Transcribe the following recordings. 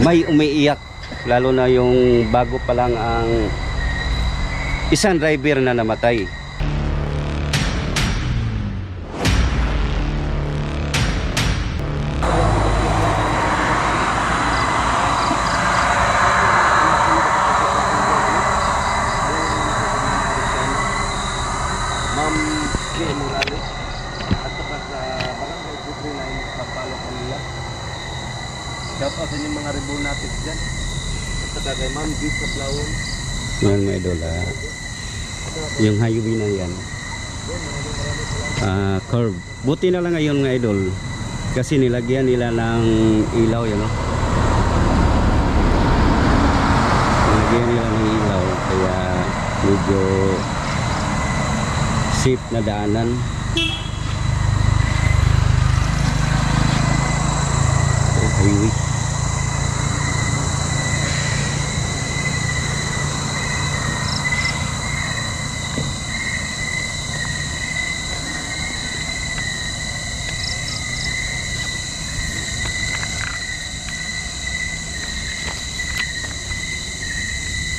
may umiiyak, lalo na yung bago pa lang ang isang driver na namatay. Ma'am K. Morales at saka sa Barangay 239 Pampalo, Manila. Shout out sa inyong mga rebel natin dyan. At saka kay Ma'am G. Kaplawon. Yan mga idol, yung highway na yan, curve. Buti na lang ngayon mga idol, kasi nilagyan nila ng ilaw, yun, no? Nilagyan nila ng ilaw, kaya medyo safe na daanan. Highway.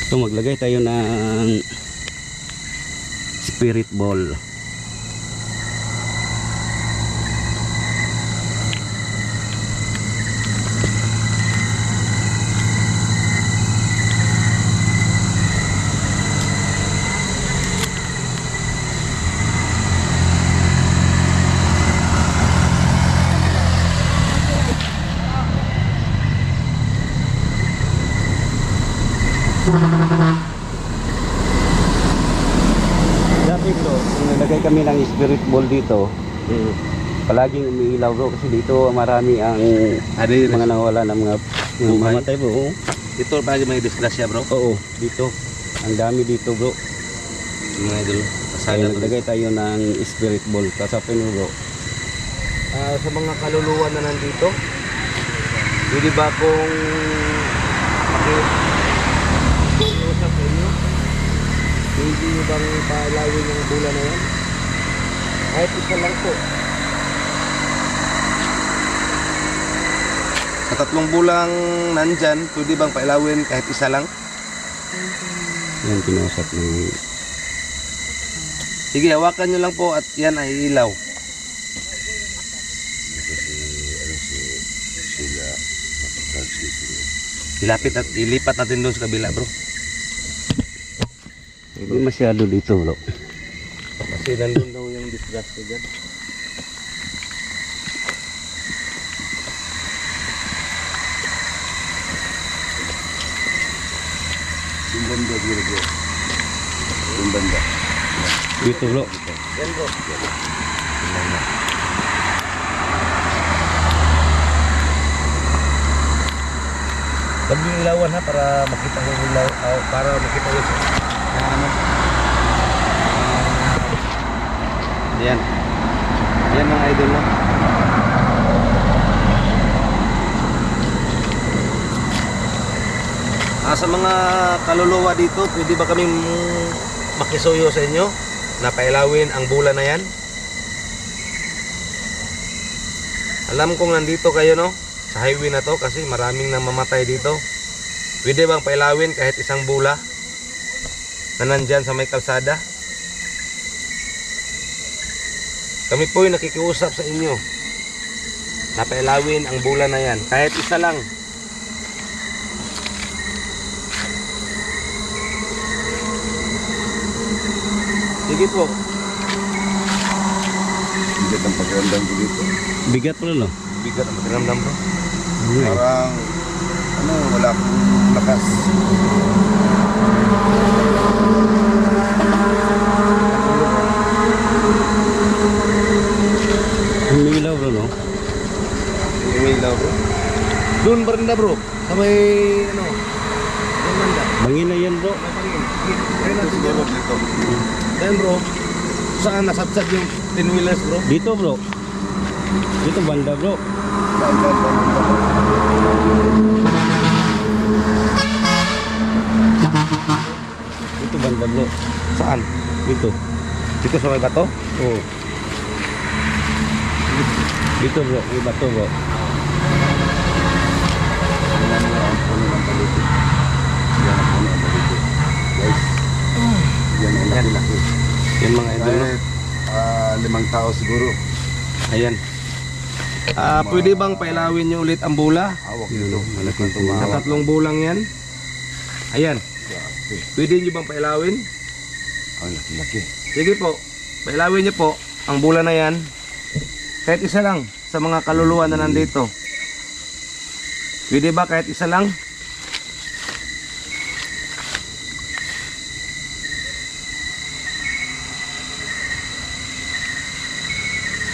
So maglagay tayo ng spirit ball. Dati bro, nilagay kami ng spirit ball dito, palaging umiilaw bro, kasi dito marami ang mga nawala ng mga mamatay bro. Ito palagi may disgrasya bro. Oo, dito ang dami dito bro. Mga idol. Kaya naglagay tayo ng spirit ball, kasapin mo bro. Sa mga kaluluwa na nandito, pwede ba kung pakiusap sa inyo? Pwede nyo bang palawin yung bula na yan? Kahit isa lang po. Sa 3 bulang nandyan, pwede bang pailawin kahit isa lang? Yan kinausap ng... Sige, hawakan nyo lang po at yan ay ilaw. Ilipat natin doon sa kabila bro. Hindi masyado dito bro. Kasi nandun daw yung disgrasya dyan. Yung banda dito bro. Yung banda. Dito bro. Yan bro. Yung banda. Huwag yung ilawan ha para makita yung ilaw, para makita yung yan. Yan mga idol no. Sa mga kaluluwa dito, pwede ba kami makisuyo sa inyo na pailawin ang bula na yan? Alam kong nandito kayo no sa highway na to kasi maraming namamatay dito. Pwede bang pailawin kahit isang bula na nandyan sa may kalsada? Kami po'y nakikiusap sa inyo na pailawin ang bula na yan kahit isa lang. Sige po. Bigat ang pakiramdam ko dito. Bigat bro no? Bigat ang pakiramdam bro. Parang, wala akong lakas. Umiilaw bro no? Umilaw bro. Doon ba rin na bro? Sa may yung banda. Bangin na yan bro. May bangin. Try natin Siguro dyan. dito. Then bro, saan nasabsab yung 10 wheelers bro? Dito bro. Dito banda bro. Dito banda bro. Saan? Dito. Dito sa may bato? Oo. Dito bro, may bato bro. Tingnan mo ang ng tao siguro. Ayan. Pwede bang pailawin nyo ulit ang bula? Hawak Yun, nito. malaking Sa tumawak. 3 bulang yan. Ayan. Pwede nyo bang pailawin? Ang laki-laki. Sige po. Pailawin nyo po ang bula na yan. Kahit isa lang sa mga kaluluwa na nandito. Pwede ba kahit isa lang?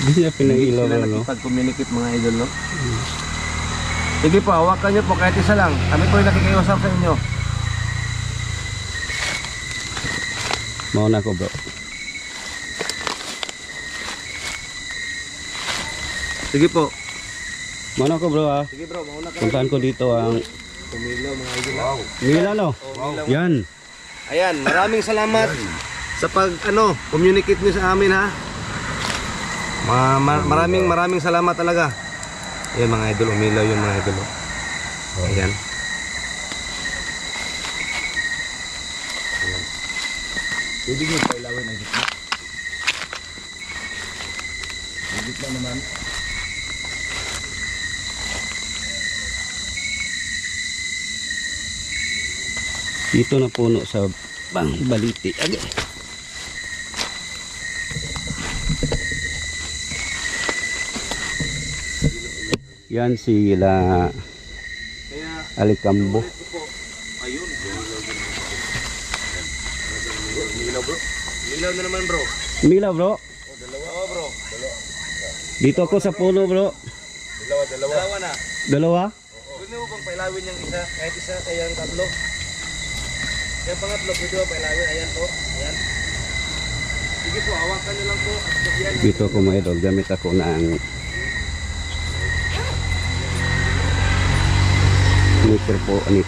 Hindi niya pinailaw, Sila no? nakipag-communicate mga idol, no? Sige po, hawakan nyo po kahit isa lang. Kami po yung nakikiusap sa inyo. Mauna ko, bro. Sige po. Mauna ko, bro, ah. Sige bro, mauna ka. Puntahan ko dito ang Tumilaw mga idol. Wow. Mila, no? Wow. Yan. Ayan, maraming salamat sa communicate niyo sa amin, ha. Maraming salamat talaga. Ayan mga idol, umilaw yung mga idol. Ayan. Pwede nyo pailawin ang gitna. Ang gitna naman. Dito na puno sa baliti. Agi. Yan sila Kaya Alikambo. ito po. Ayun. Umilaw bro. Umilaw na naman bro. Mila, bro. Dalawa bro. Dito ako sa puno, bro. Dalawa na. Dalawa. Pwede mo bang pailawin yung isa? Kahit isa, kaya yung tatlo. Yung pangatlo, pwede mo pailawin. Ayan po. Ayan. Sige po, hawakan nyo lang po. At yan. Dito ako, mga idol. Gamit ako ng microphone.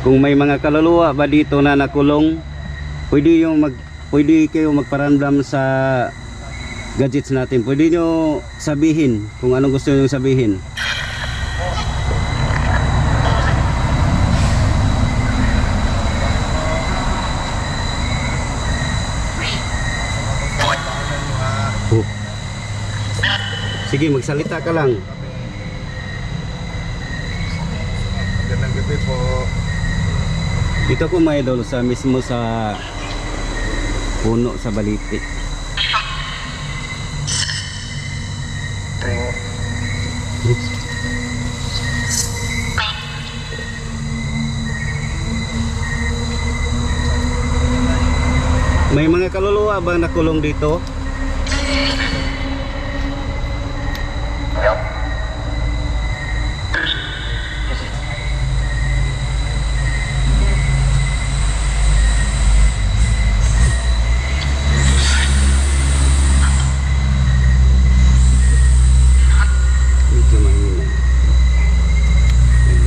Kung may mga kaluluwa ba dito na nakulong, pwede kayo magparamdam sa gadgets natin. Pwede nyo sabihin kung anong gusto nyo sabihin. Oh. Sige, magsalita ka lang. Magandang gabi po. Dito ko mga idol sa mismo sa puno sa baliti. May mga kaluluwa bang nakulong dito? Medyo mahina.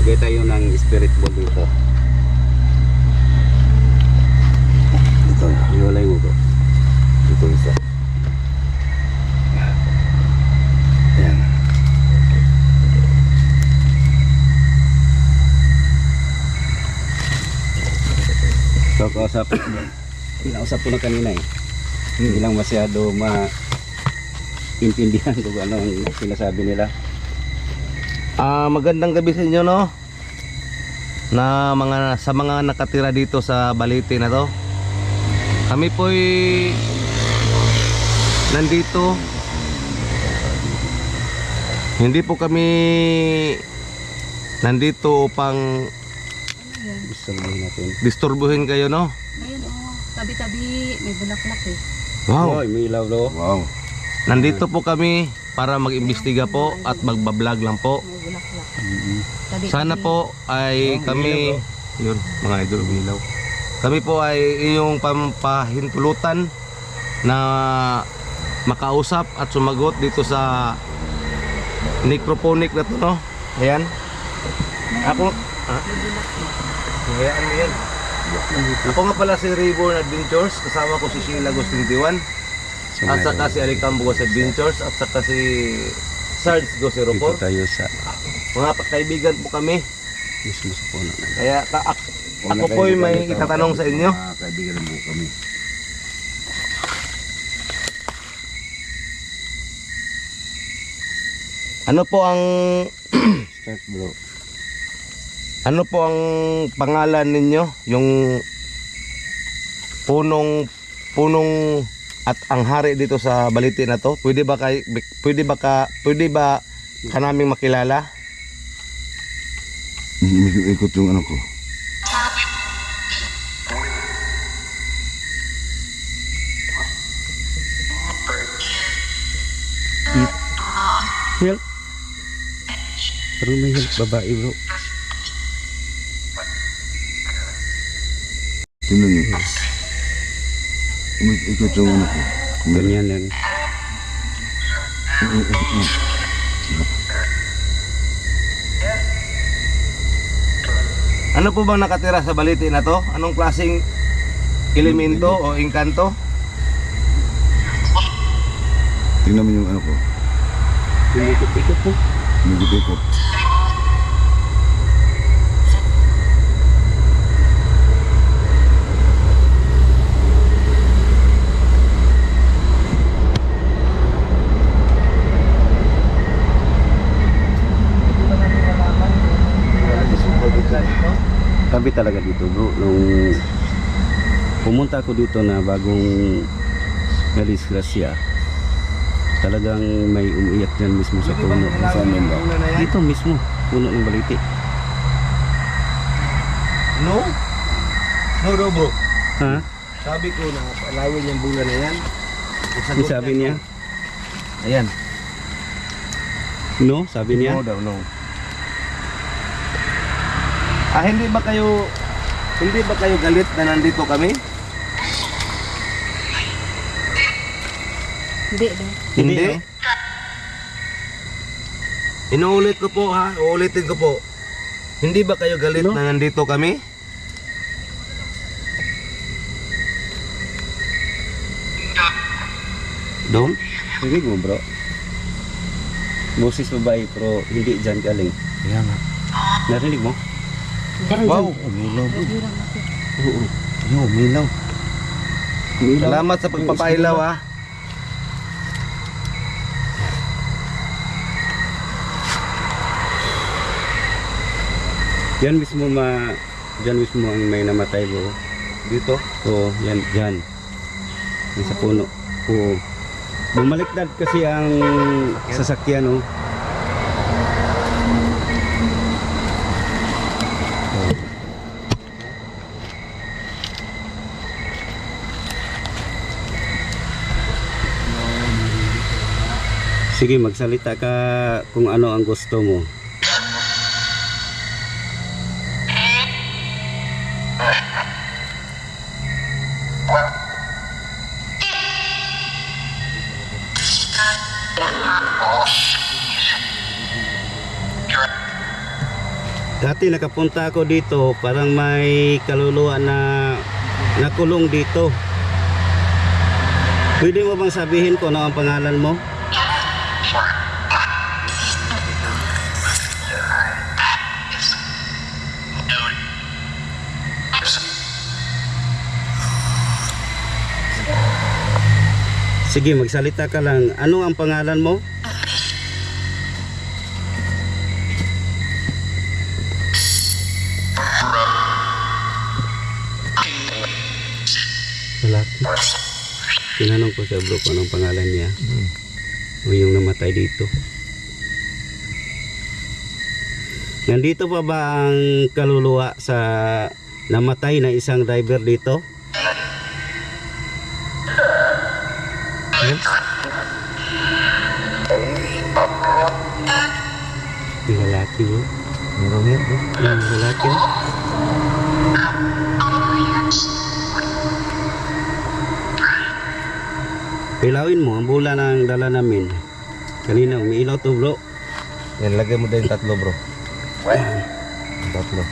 Lagay tayo ng spirit ball dito. Ito, iwalay mo ko. Ito isa. Ayan. So, pinausap ko na kanina eh. Hindi lang masyado intindihan kung ano ang sinasabi nila. Magandang gabi sa inyo, no? Na sa mga nakatira dito sa Baliti na to. Kami po'y nandito. Hindi po kami nandito upang Sabihin natin. disturbuhin kayo, no? Ayun, tabi-tabi, may bulaklak eh. Wow. Oy, may ilaw bro. Wow. Nandito po kami para mag-imbestiga po at magbablog lang po. May bulaklak. Tabi-tabi. Sana po ay kami, yun, mga idol, umilaw. Kami po ay inyong pampahintulutan na makausap at sumagot dito sa necroponic na to, no? Ayan. Ako, hayaan mo yan. Ako nga pala si Reborn Adventures, kasama ko si Sheila Agustin Diwan, at saka si Alicambuas Adventures, at saka si Sarge Dito Gosiropor. tayo sa Mga kaibigan po kami. mismo sa puno na. Kaya ako po may itatanong sa inyo. Mga kaibigan po kami. Ano po ang Start bro. ano po ang pangalan ninyo? Yung punong at ang hari dito sa baliti na to. Pwede ba ka naming makilala? Ikot yung ano ko. Help. Pero may help babae bro. Tingnan nyo. Ikot yung ano ko. Ganyan yan. Ano po bang nakatira sa baliti na to? Anong klaseng elemento o engkanto? Tingnan mo yung ano ko. Ikot po. Medyo ikot. Tabi talaga dito bro. Nung pumunta ako dito na bagong Galisgracia, talagang may umiiyak dyan mismo sa puno. Saan yun ba? Dito mismo, puno ng baliti. No? No, no bro. Ha? Sabi ko na palawin yung bulan na yan. Ano sabi niya? Ayan. No? Sabi niya? No daw, no. Hindi ba kayo galit na nandito kami? Hindi daw. Hindi, Hindi. Inuulit ko po ha, uulitin ko po. Hindi ba kayo galit No. na nandito kami? Dom? Hindi mo bro. Boses babae pero hindi dyan galing. Kaya nga. Narinig mo? Wow. Umilaw bro. Nagurang ako. Oo. Yo, umilaw. Umilaw. Salamat sa pagpapailaw ha. Yan mismo Diyan mismo ang may namatay bro. Dito. Oo, yan, dyan. Yan sa puno. Oo. Bumaliktad kasi ang sasakyan, oh. Sige, magsalita ka kung ano ang gusto mo. Dati nakapunta ako dito, parang may kaluluwa na nakulong dito. Pwede mo bang sabihin kung ano ang pangalan mo? Sige, magsalita ka lang. Ano ang pangalan mo? Lalaki. Tinanong ko sa bro kung anong pangalan niya. O yung namatay dito. Nandito pa ba ang kaluluwa sa namatay na isang driver dito? Yung lalaki bro. Meron yan bro. Yung lalaki. Ilawin mo ang bola ng dala namin. Kanina umiilaw to bro. Yan, lagay mo din tatlo bro. Tatlo.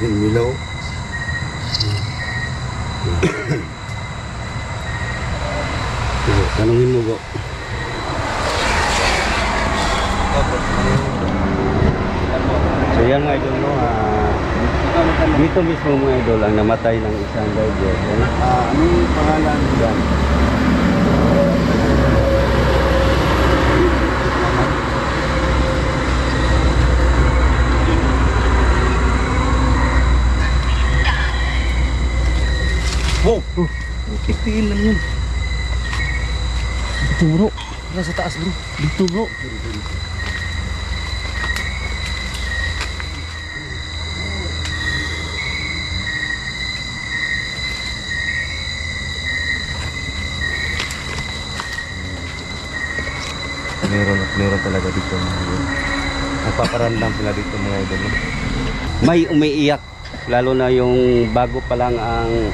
Yung milaw. Sige, tanungin mo bro. So yan mga idol no, dito mismo mga idol ang namatay ng isang driver. Yan. Anong pangalan? Yan. Tingin lang yun. Ito bro, Nasa taas bro. dito bro. Meron talaga dito mga idol. Nagpaparamdam sila dito mga idol. No? May umiiyak, lalo na yung bago pa lang ang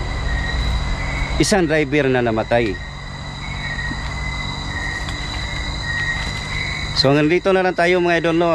isang driver na namatay. So hanggang dito na lang tayo mga idol no.